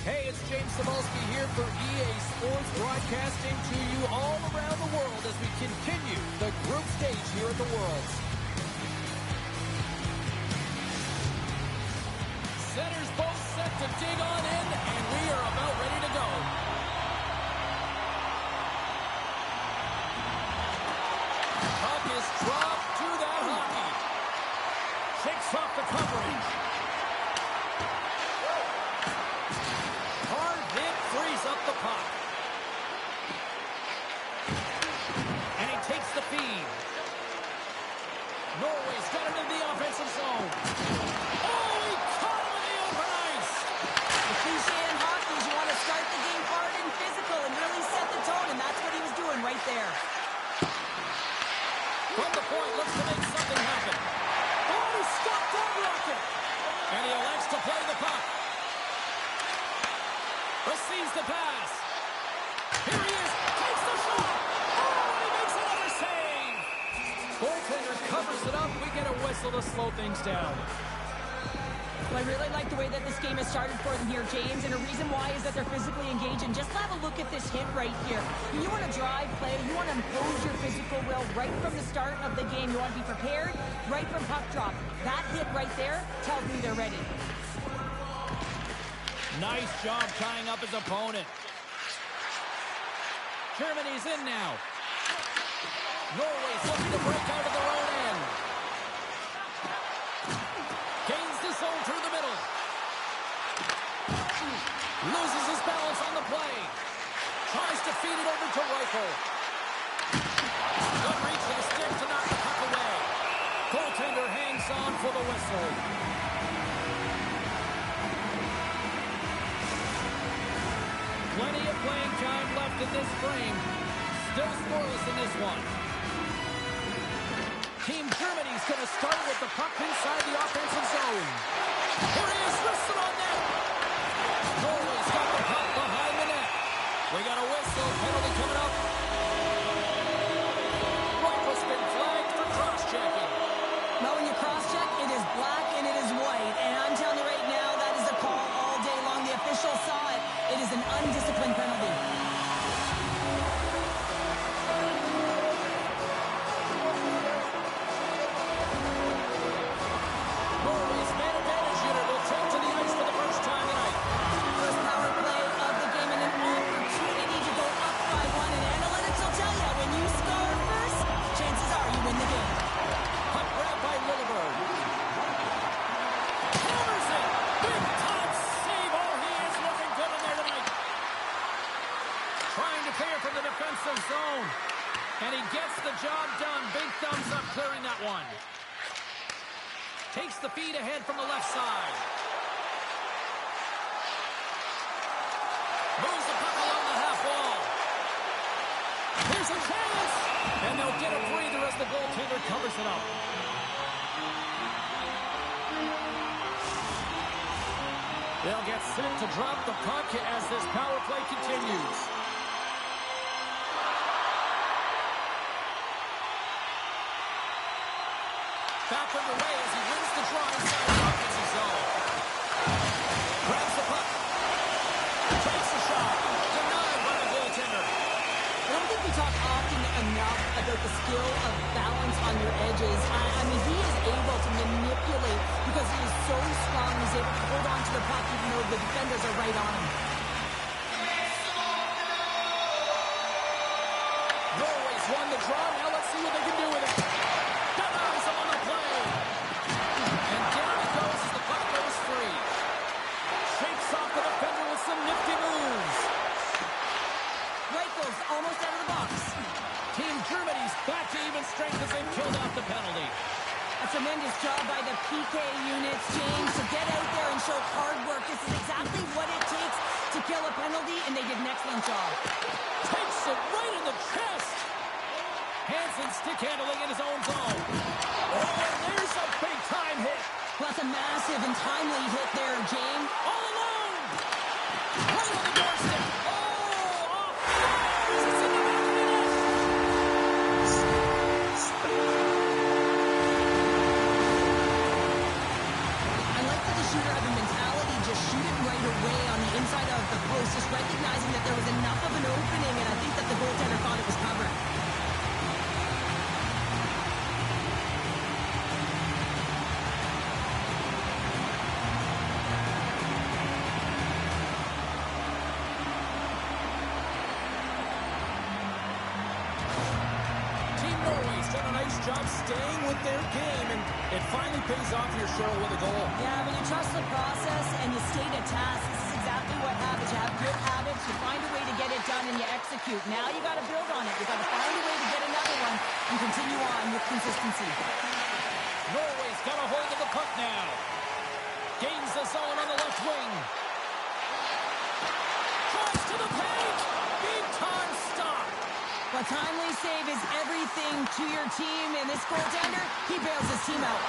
Hey, it's James Cebulski here for EA Sports, broadcasting to you all around the world as we continue the group stage here at the Worlds. Centers both set to dig on in, and we are about ready to go. Puck is dropped to that hockey. Shakes off the coverage. Hard hit, frees up the puck. And he takes the feed. Norway's got it in the offensive zone. Oh, he caught him in the open ice. The cliche in hockey is you want to start the game hard and physical and really set the tone, and that's what he was doing right there. From the point, looks to make something happen. Oh, he stopped that rocket. And he elects to play the puck. Receives the pass. Here he is. Takes the shot. Oh, he makes another save. Goaltender covers it up. We get a whistle to slow things down. Well, I really like the way that this game has started for them here, James, and a reason why is that they're physically engaged. And just have a look at this hit right here. You want to drive play. You want to impose your physical will right from the start of the game. You want to be prepared right from puck drop. That hit right there tells me they're ready. Nice job tying up his opponent. Germany's in now. Norway's looking to break out of their own end. Gains the zone through the middle. Loses his balance on the play. Tries to feed it over to Reichel. Good reach with a stick to knock the puck away. Goaltender hangs on for the whistle. Plenty of playing time left in this frame. Still scoreless in this one. Team Germany's going to start with the puck inside the offensive zone. Here he is, whistle on net. Norway's got the puck behind the net. We got a whistle, penalty coming up. Reichel's been flagged for cross-checking. Now when you cross-check, it is black and it is white. And I'm telling you right now, that is a call all day long. The official saw it. It is an undisciplined penalty. Norway's man advantage unit will take to the ice for the first time tonight. First power play of the game and an opportunity to go up by one. And analytics will tell you, when you score first, chances are you win the game. Puck grab by Lilleberg. Hammers it. Big time save. Oh, he is looking good in there tonight. Trying to clear from the defensive zone. And he gets the job done. Big thumbs up clearing that one. Takes the feed ahead from the left side. Moves the puck along the half wall. Here's a chance. And they'll get a breather as the goaltender covers it up. They'll get set to drop the puck as this power play continues. Back underway as he wins the draw inside the offensive zone. Grabs the puck. Takes the shot. Denied by the goaltender. I don't think we talk often enough about the skill of balance on your edges. I mean, he is able to manipulate because he is so strong. He's able to hold on to the puck even though the defenders are right on him. Norway's won the draw. Now let's see what they can do with it. Denies him on the play. And down it goes as the puck goes free. Shakes off the defender with some nifty moves. Reichel's almost out of the box. Team Germany's back to even strength as they've killed out the penalty. A tremendous job by the PK units, James, to get out there and show hard work. This is exactly what it takes to kill a penalty, and they did an excellent job. Takes it right in the chest. Hansen stick handling in his own zone. Oh, and there's a big time hit. Plus a massive and timely hit there, James. All alone. Right on the doorstep. Oh, off. It's in the back of the net. I like that the shooter had the mentality, just shoot it right away on the inside of post, just recognizing that there was enough of an opening, and I think that the goaltender thought it was covered. Team Norway's done a nice job staying with their game, and it finally pays off here, Cheryl, with a goal. Yeah, when you trust the process and you stay to task, this is exactly what happens. You have good habits, you find a way to get it done, and you execute. Now you got to build on it. You got to find a way to get another one and continue on with consistency. Norway's got a hold of the puck now. Gains the zone on the left wing. Tries to the paint. Big time stop. A timely save is everything to your team, and this goaltender, he bails his team out.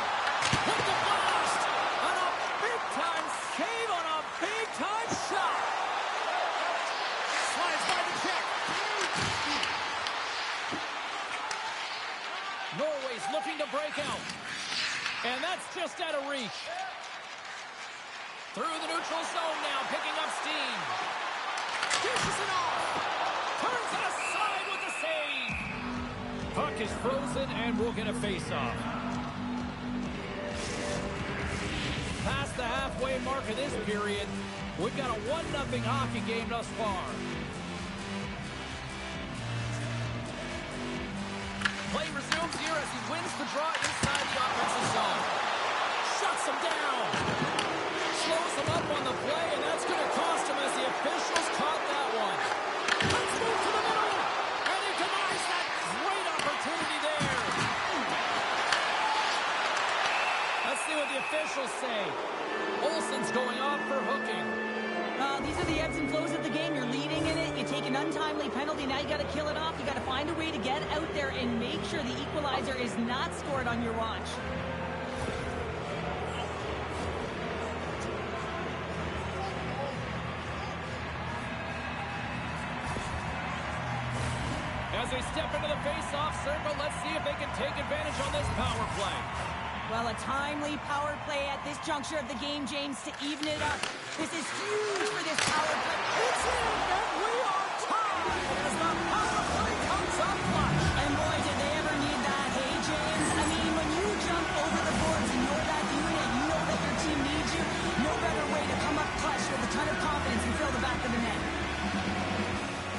With the blast. On a big time save on a big time shot. Slides by the check. Norway's looking to break out. And that's just out of reach. Through the neutral zone now, picking up steam. Dishes it off. Turns it aside with the save. Puck is frozen, and we'll get a face-off. Past the halfway mark of this period, we've got a 1-0 hockey game thus far. Play resumes here as he wins the draw inside the offensive zone. Shuts him down. Slows him up on the play, and that's going to cost him as the officials caught that one. Let's move to the middle, and he denies that great opportunity there. Let's see what the officials say. Olsen's going off for hooking. These are the ebbs and flows of the game. You're leading in it. You take an untimely penalty. Now you got to kill it off. You got to find a way to get out there and make sure the equalizer is not scored on your watch. As they step into the face-off circle, let's see if they can take advantage on this power play. Well, a timely power play at this juncture of the game, James, to even it up. This is huge for this power play. It's in, and we are tied as the power play comes up clutch. And boy, did they ever need that, hey, James? I mean, when you jump over the boards and you're that unit, you know that your team needs you. No better way to come up clutch with a ton of confidence and fill the back of the net.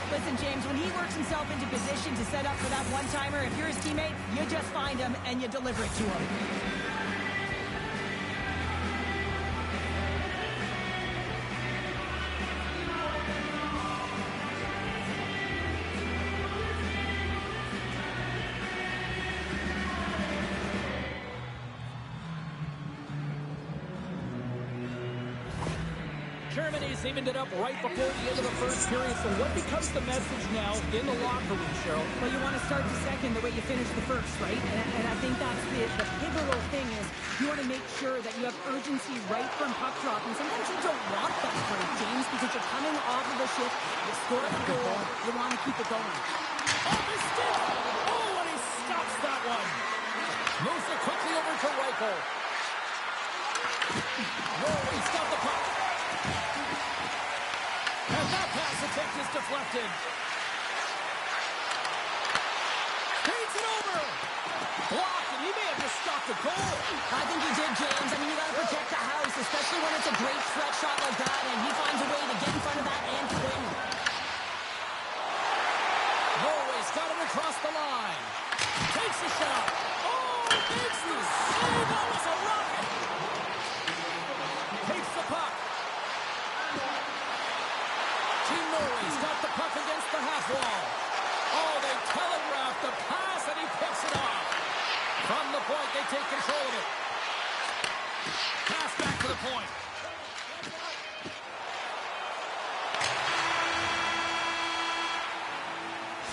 Listen, James, when he works himself into position to set up for that one-timer, if you're his teammate, you just find him and you deliver it to him. Germany's evened it up right before the end of the first period. So what becomes the message now in the locker room, Cheryl? Well, you want to start the second the way you finished the first, right? And I think that's the pivotal thing is you want to make sure that you have urgency right from puck drop. And sometimes you don't want that break, James, because you're coming off of the shift, you score a goal, you want to keep it going. Off his stick! Oh, and he stops that one. Moves it quickly over to Reichel. Norway's got the puck. And that pass attempt is deflected. Feeds it over. Blocked, and he may have just stopped the goal. I think he did, James. I mean, you got to protect the house, especially when it's a great stretch shot like that, and he finds a way to get in front of that and to win. Norway's got it across the line. Takes a shot. Oh, makes the save. That was a rocket. Takes the puck. Team Norway's got the puck against the half wall. Oh, they telegraphed the pass, and he picks it off. From the point, they take control of it. Pass back to the point.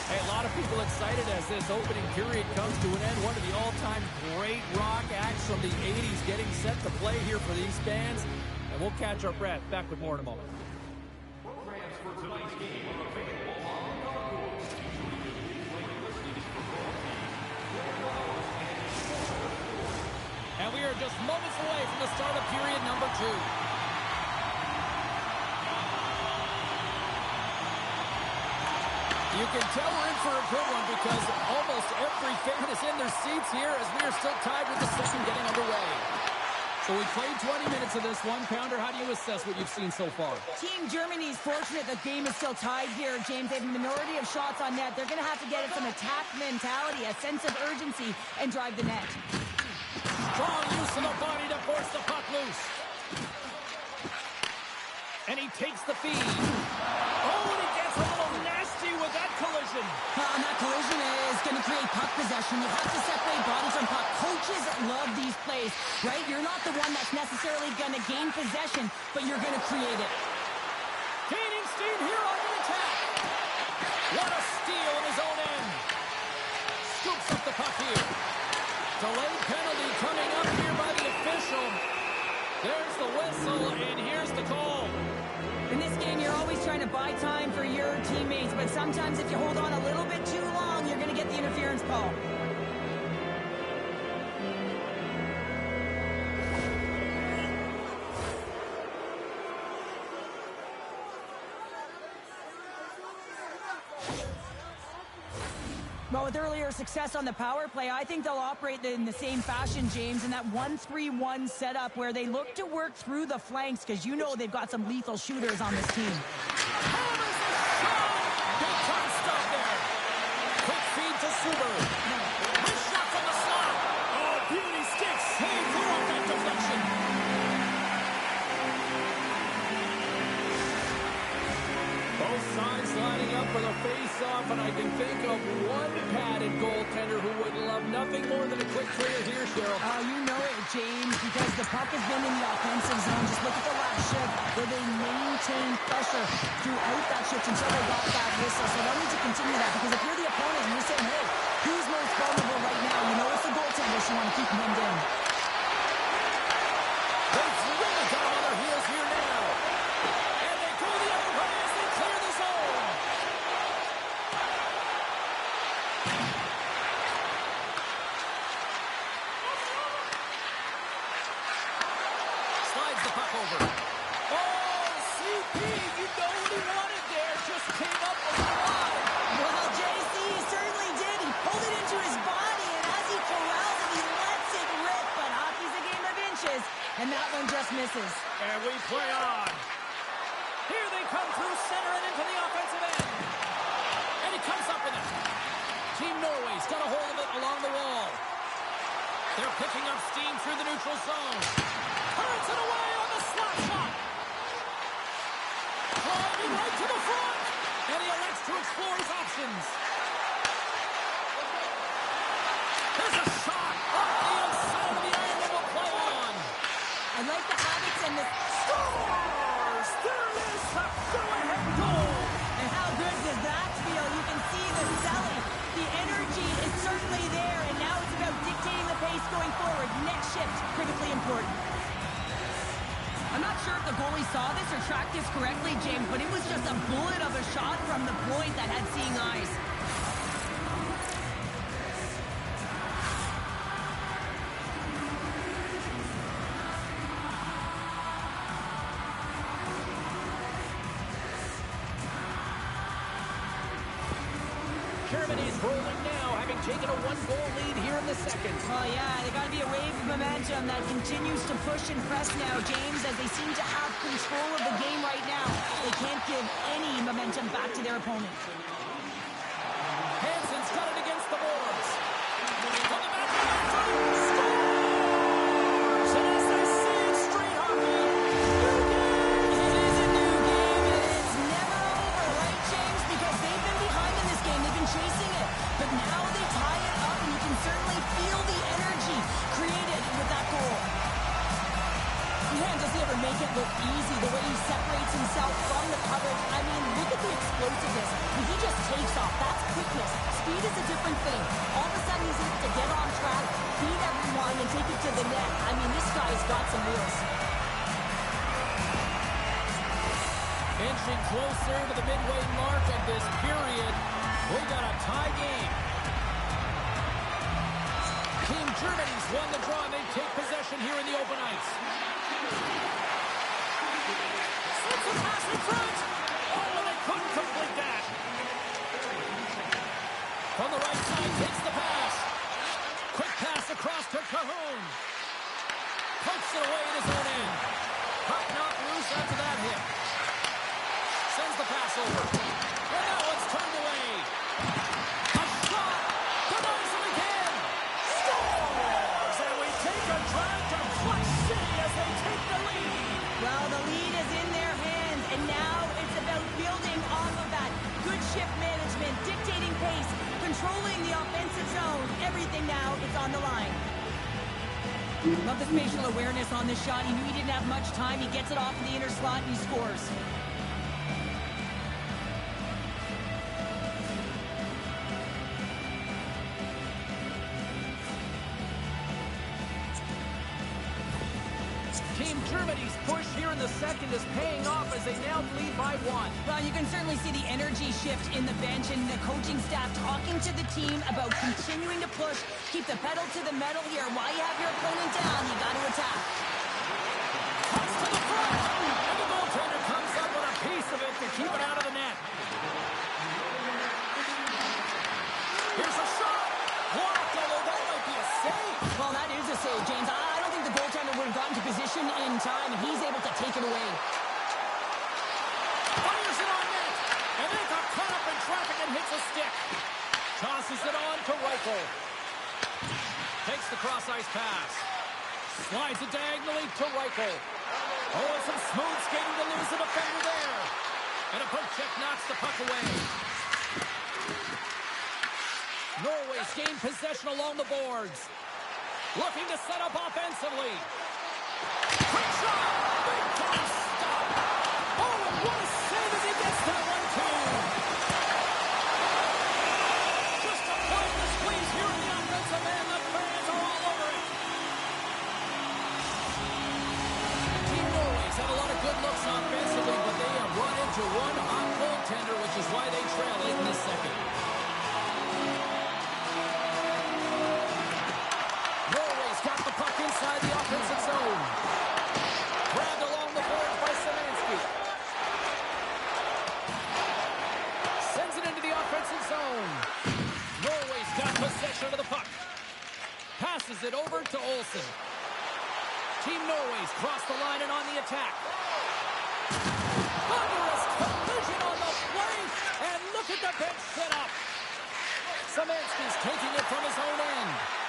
Hey, a lot of people excited as this opening period comes to an end. One of the all-time great rock acts from the 80s getting set to play here for these fans. And we'll catch our breath. Back with more in a moment. And we are just moments away from the start of period number 2. You can tell we're in for a good one because almost every fan is in their seats here as we are still tied with the second getting underway. So we played 20 minutes of this one. Pounder, how do you assess what you've seen so far? Team Germany is fortunate the game is still tied here, James. They have a minority of shots on net. They're going to have to get some attack mentality, a sense of urgency, and drive the net. Strong use of the body to force the puck loose. And he takes the feed. Oh, and he gets a little nasty with that collision. And that collision is going to create puck possession. You have to separate body from puck. Coaches love these plays, right? You're not the one that's necessarily going to gain possession, but you're going to create it. Gaining steam here on the attack. What a steal in his own end. Scoops up the puck here. Delayed penalty coming up here by the official. There's the whistle, and here's the call. In this game, you're always trying to buy time for your teammates, but sometimes if you hold on a little bit too long, you're going to get the interference call. Well, with earlier success on the power play, I think they'll operate in the same fashion, James, in that 1-3-1 setup where they look to work through the flanks because you know they've got some lethal shooters on this team. Big time stop there. Quick feed to Suber. His shot from the slot. Oh, beauty stick saved here off that deflection. Both sides lining up for the face-off, and I can think of one padded goaltender who would love nothing more than a quick clear here, Cheryl. Oh, you know it, James, because the puck has been in the offensive zone. Just look at the last shift where they maintained pressure throughout that shift until they got that whistle. So they'll need to continue that because if you're the opponent and you're saying, hey, who's most vulnerable right now? You know it's the goaltender, so you want to keep him in. They've really got on their heels here now. And they go the other way as they clear the zone. Slides the puck over. Oh, CP, you know what he wanted there. Just came up a lot. Well, JC certainly did. He pulled it into his body, and as he corrals it, he lets it rip. But hockey's a game of inches, and that one just misses. And we play on. Here they come through center and into the offensive end. And he comes up with it. Team Norway's got a hold of it along the wall. They're picking up steam through the neutral zone. Turns it away on the slot shot. Driving right to the front. And he elects to explore his options. There's a shot off the outside of the iron that will play on. I like the habits and the... Scores! There it is, a go-ahead goal. And how good does that feel? You can see the selling. The energy is certainly there, and now it's about dictating the pace going forward. Next shift, critically important. I'm not sure if the goalie saw this or tracked this correctly, James, but it was just a bullet of a shot from the point that had seeing eyes. Germany's rolling now, having taken a one-goal lead here in the second. Oh, yeah, they got to be a wave of momentum that continues to push and press now, James, as they seem to have control of the game right now. They can't give any momentum back to their opponent. Hansen's got it against the boards. From the back of the net, scores! And as they say in street hockey, new game! It is a new game, and it's never over, right, James? Because they've been behind in this game. They've been chasing it. But now they tie it up, and you can certainly feel the energy created with that goal. Does he ever make it look easy, the way he separates himself from the coverage? I mean, look at the explosiveness. When he just takes off, that's quickness. Speed is a different thing. All of a sudden, he's able to get on track, beat everyone, and take it to the net. I mean, this guy's got some wheels. Inching closer to the midway mark of this period. We got a tie game. Team Germany's won the draw, and they take possession here in the open ice. Slips a pass in front. Oh, and they couldn't complete that. Well, the lead is in their hands, and now it's about building off of that. Good shift management, dictating pace, controlling the offensive zone. Everything now is on the line. Love the spatial awareness on this shot. He knew he didn't have much time. He gets it off in the inner slot, and he scores. Team Germany's push here in the second is paying off as they now lead by 1. Well, you can certainly see the energy shift in the bench and the coaching staff talking to the team about continuing to push, keep the pedal to the metal here. While you have your opponent down, you got to attack. Pass to the front, and the goaltender comes up with a piece of it to keep it out of the net. Here's a shot. Blocked, although that might be a save. Well, that is a save, James. I don't think the goaltender would have gotten to position in time, and he's able to take it away. Fires it on net, and then got caught up in traffic and hits a stick. Tosses it on to Reichel. Takes the cross-ice pass. Slides it diagonally to Reichel. Oh, and some smooth skating to lose a defender there. And a poke check knocks the puck away. Norway's gained possession along the boards. Looking to set up offensively. Quick shot! Big time stop! Oh, and what a save as he gets that one, too! Just applying the squeeze here in the offensive end. The fans are all over it. Team Norway's had a lot of good looks offensively, but they have run into one hot goaltender, which is why they trail late in the second. Got the puck inside the offensive zone. Grabbed along the boards by Szymanski. Sends it into the offensive zone. Norway's got possession of the puck. Passes it over to Olsen. Team Norway's crossed the line and on the attack. Thunderous collision on the play. And look at the bench set up. Szymanski's taking it from his own end.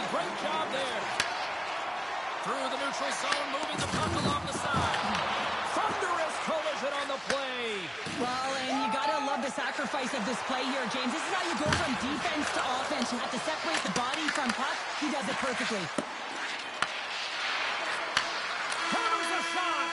Great job there. Through the neutral zone, moving the puck along the side. Thunderous collision on the play. Well, and you got to love the sacrifice of this play here, James. This is how you go from defense to offense. You have to separate the body from puck. He does it perfectly. Hammers the shot.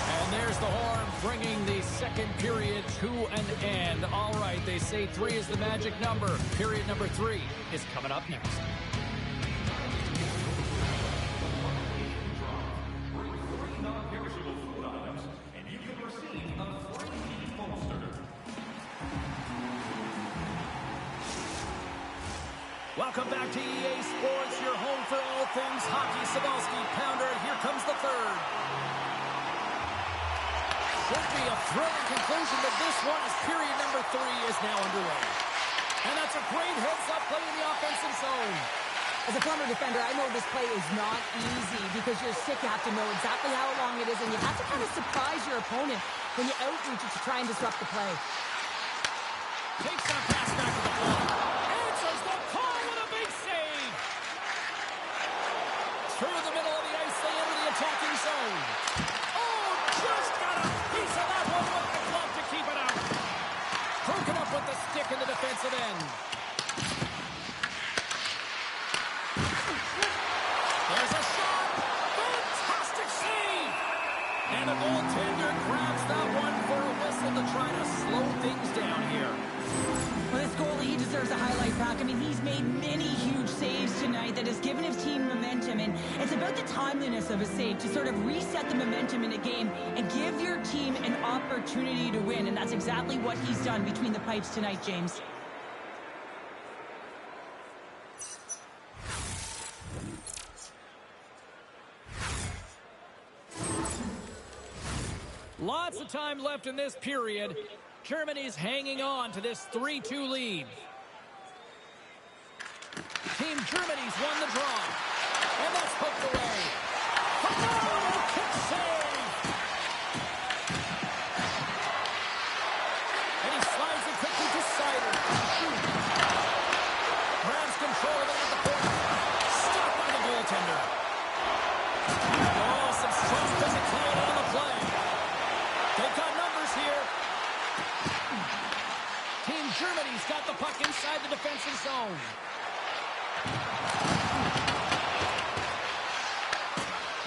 And there's the horn, bringing the second period to an end. All right, they say 3 is the magic number. Period number 3 is coming up next. Welcome back to EA Sports, your home for all things hockey. Sabalski, Pounder, here comes the third. Should be a thrilling conclusion to this one as period number 3 is now underway. And that's a great heads-up play in the offensive zone. As a former defender, I know this play is not easy because you're sick. You have to know exactly how long it is, and you have to kind of surprise your opponent when you outreach it to try and disrupt the play. Takes that pass back to the ball. Answers the call with a big save. Through the middle of the ice, they enter the attacking zone. Oh, just got a piece of that one with the glove to keep it out. Broken up with the stick in the defensive end. There's a shot. Fantastic save. And the goaltender grabs that one for a whistle to try to slow things down here. Well, this goalie, he deserves a highlight back. I mean, he's made many huge saves tonight that has given his team momentum, and it's about the timeliness of a save to sort of reset the momentum in a game and give your team an opportunity to win, and that's exactly what he's done between the pipes tonight, James. Lots of time left in this period. Germany's hanging on to this 3-2 lead. Team Germany's won the draw. And that's poked away. Oh, kick save! And he slides it quickly to Sider. Grabs control of it at the point. zone.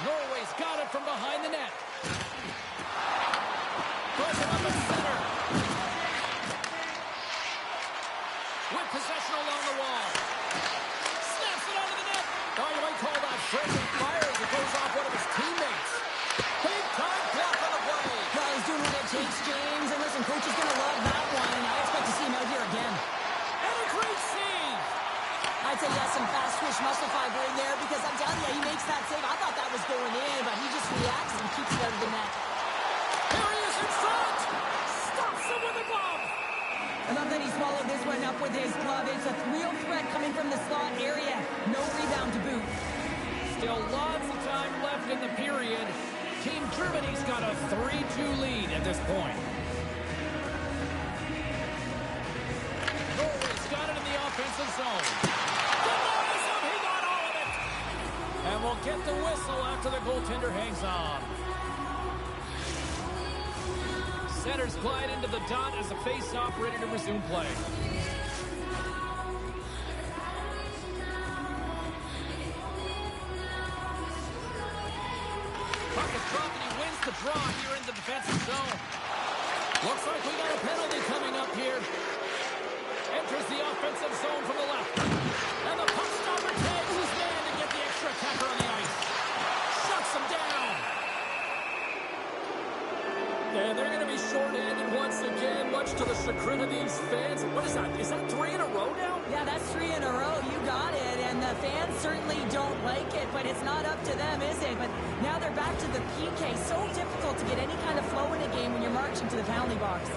Norway's got it from behind the net. Throws it up at center. With possession along the wall. Snaps it onto the net. Oh, you might call that friendly fire as it goes off one of his teammates. Big time block on the play. Well, he's doing what it takes, James. And listen, coach is going to love that one. And I expect to see him out here again. And a great save. I'd say yes, some fast twitch muscle fiber in there because I'm telling you, he makes that save. I thought that was going in, but he just reacts and keeps it out of the net. Here he is in front. Stops him with a glove. I love that he swallowed this one up with his glove. It's a real threat coming from the slot area. No rebound to boot. Still lots of time left in the period. Team Germany's got a 3-2 lead at this point. Norway's got it in the offensive zone. Denies him. He got all of it. And we'll get the whistle after the goaltender hangs on. Centers glide into the dot as the face-off ready to resume play. Puck is dropped and he wins the draw here in the defensive zone. Looks like we got a penalty coming up here. Enters the offensive zone from the left. And the puck stopper tags his man to get the extra attacker on the ice. Shuts him down. And they're going to be short-handed once again, much to the chagrin of these fans. What is that? Is that 3 in a row now? Yeah, that's 3 in a row. You got it. And the fans certainly don't like it, but it's not up to them, is it? But now they're back to the PK. So difficult to get any kind of flow in a game when you're marching to the penalty box.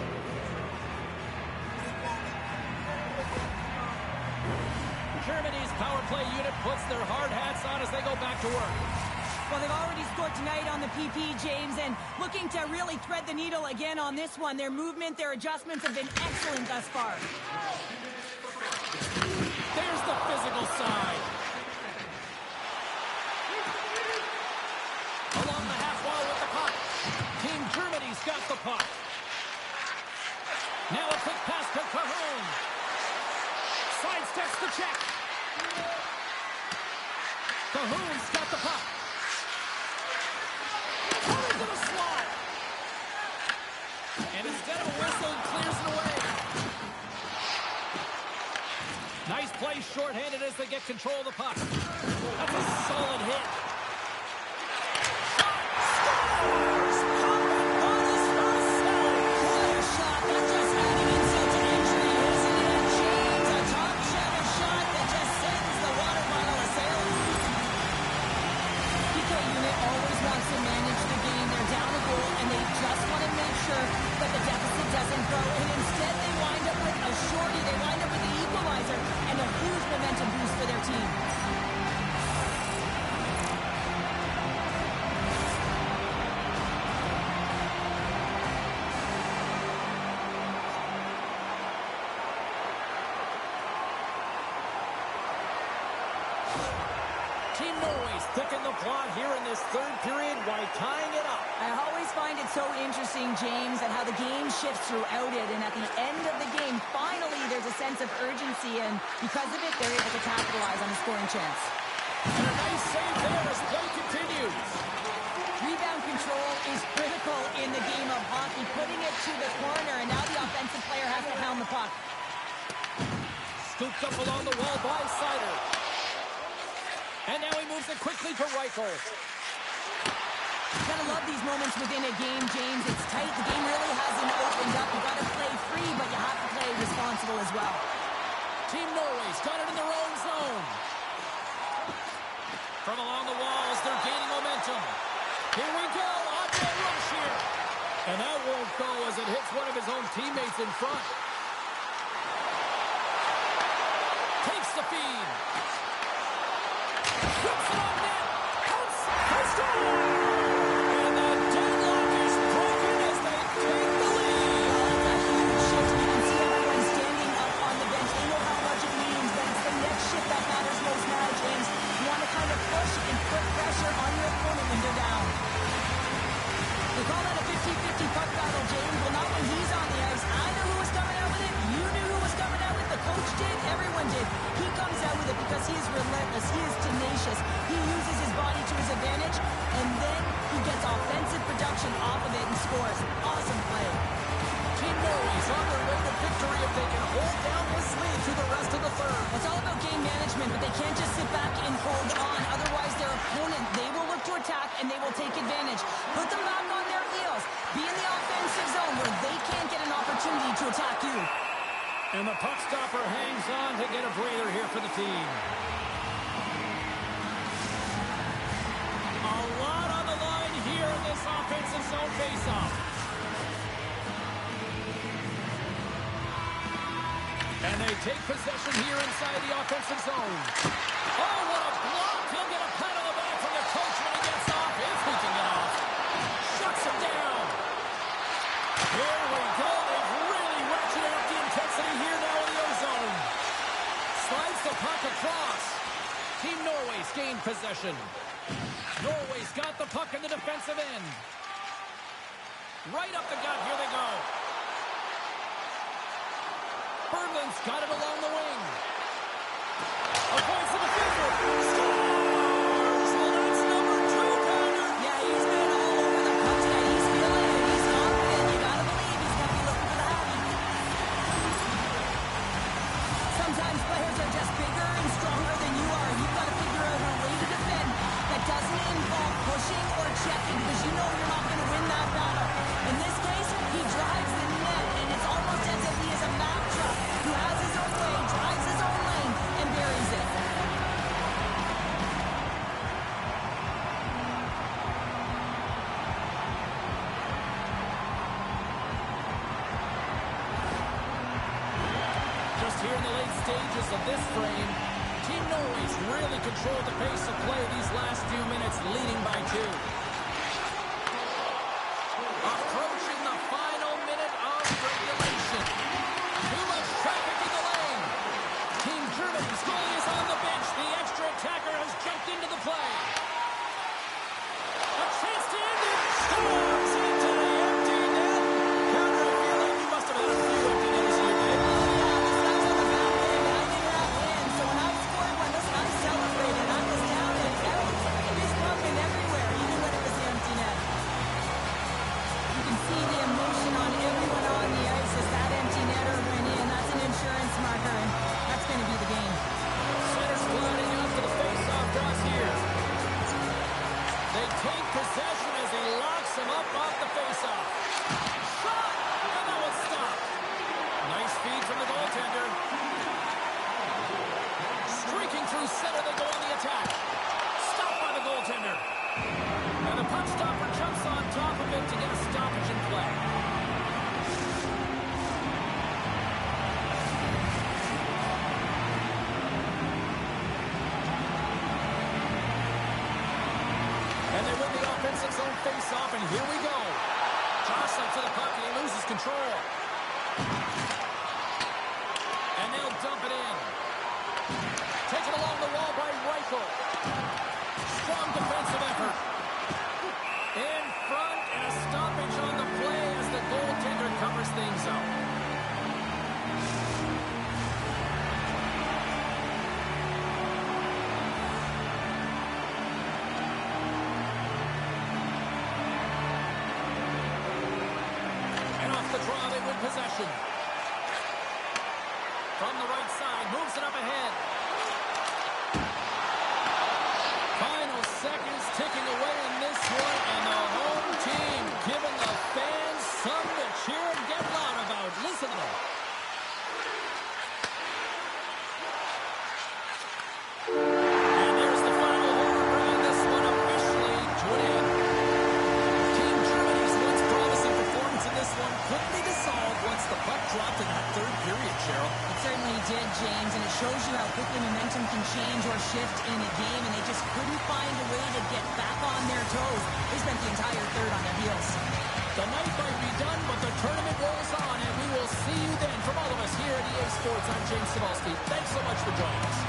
Germany's power play unit puts their hard hats on as they go back to work. Well, they've already scored tonight on the PP, James, and looking to really thread the needle again on this one. Their movement, their adjustments have been excellent thus far. There's the physical side. Along the half wall with the puck. Team Germany's got the puck. Now a quick pass to Cahoon. Sidesteps the check. Cahoon's got the puck. Into the slot. And instead of a whistle, clears it away. Nice play shorthanded as they get control of the puck. That's a solid hit. Scores! Combat on his first save. What a shot. That's just adding insult to injury, isn't it, James? A top shutter shot that just sends the water bottle a-sailing. PK unit always wants to manage the game. They're down a goal, and they just want to make sure that the deficit doesn't grow. And instead, they wind up with a shorty. They wind up with the equalizer and a huge momentum boost for their team. Team Norway's thickened the plot here in this third period by tying it up. I always find it so interesting, James, and how the game shifts throughout it. And at the end of the game, finally, there's a sense of urgency. And because of it, they're able to capitalize on the scoring chance. And a nice save there as play continues. Rebound control is critical in the game of hockey. Putting it to the corner, and now the offensive player has to pound the puck. Scooped up along the wall by Sider. And now he moves it quickly to Reichel. You gotta love these moments within a game, James. It's tight. The game really hasn't opened up. You gotta play free, but you have to play responsible as well. Team Norway's got it in their own zone. From along the walls, they're gaining momentum. Here we go. On-man rush here. And that won't go as it hits one of his own teammates in front. Takes the feed. Whips it on net. Coast to and the deadlock is broken as they take the lead. That's a huge shift. You can see everyone standing up on the bench. They know how much it means, but it's the next shift that matters most now, James. You want to kind of push and put pressure on your opponent when they're down. They call that a 50-50 puck battle, James. Well, not when he's on the ice. I know who was coming out with it. You knew who was coming out with it. The coach coach did, everyone did. He comes out with it because he is relentless. He is tenacious. He uses his body to his advantage, and then he gets offensive production off of it and scores. Awesome play. Team Norway's on their way to victory if they can hold down this lead through the rest of the third. It's all about game management, but they can't just sit back and hold on. Otherwise, their opponent, they will look to attack, and they will take advantage. Put them back on their heels. Be in the offensive zone where they can't get an opportunity to attack you. And the puck stopper hangs on to get a breather here for the team. A lot on the line here in this offensive zone faceoff. And they take possession here inside the offensive zone. Oh, what a block! He'll get a pat on the back from the coach when he gets off. If he can get off. Shuts him down. Here we go. They've really ratcheted up the intensity here now in the O-zone. Slides the puck across. Team Norway's gained possession. Norway's got the puck in the defensive end. Right up the gut. Here they go. Berglund's got it along the wing. Avoids the defender. Scores! Well, that's number 2, Connor. Yeah, he's been all over the puck today. He's feeling it. He's confident. You gotta believe he's gonna be looking for the happy. Sometimes players are just bigger and stronger than you are. You've got to figure out a way to defend that doesn't involve pushing or checking because you know you're not going to win that battle. In this case, he drives the net, and it's almost as if he is a Mack truck who has his own way, drives his own lane, and buries it. Just here in the late stages of this frame, Team Norway's really controlled the pace of play these last few minutes, leading by 2. Approaching the final minute of regulation. Too much traffic in the lane. Team Germany's goalie is on the bench. The extra attacker has jumped into the play. A chance to end it. Scores into the empty net. Connor, I feel like you must have had a few empty netters here, babe. Possession as he locks him up off the faceoff. Shot! And that one's stopped. Nice feed from the goaltender. Streaking through center, they go on the attack. Stopped by the goaltender. And the puck stopper jumps on top of it to get a stoppage in play. And they win the offensive zone face-off, and here we go. Jostling to the puck, and he loses control. And they'll dump it in. Taken along the wall by Reichel. Strong defensive effort. In front, and a stoppage on the play as the goaltender covers things up. The draw, they win possession. From the right side, moves it up ahead. Final seconds ticking away in this one, and the home team giving the fans something to cheer and get loud about. Listen to them. And there's the final horn, bringing this one officially to an end. Team Germany's once promising performance in this one couldn't be dissolved once the puck dropped in that third period, Cheryl. It certainly did, James, and it shows you how quickly momentum can change or shift in a game, and they just couldn't find a way to get back on their toes. They spent the entire third on their heels. The night might be done, but the tournament rolls on, and we will see you then. From all of us here at EA Sports, I'm James Cebulski. Thanks so much for joining us.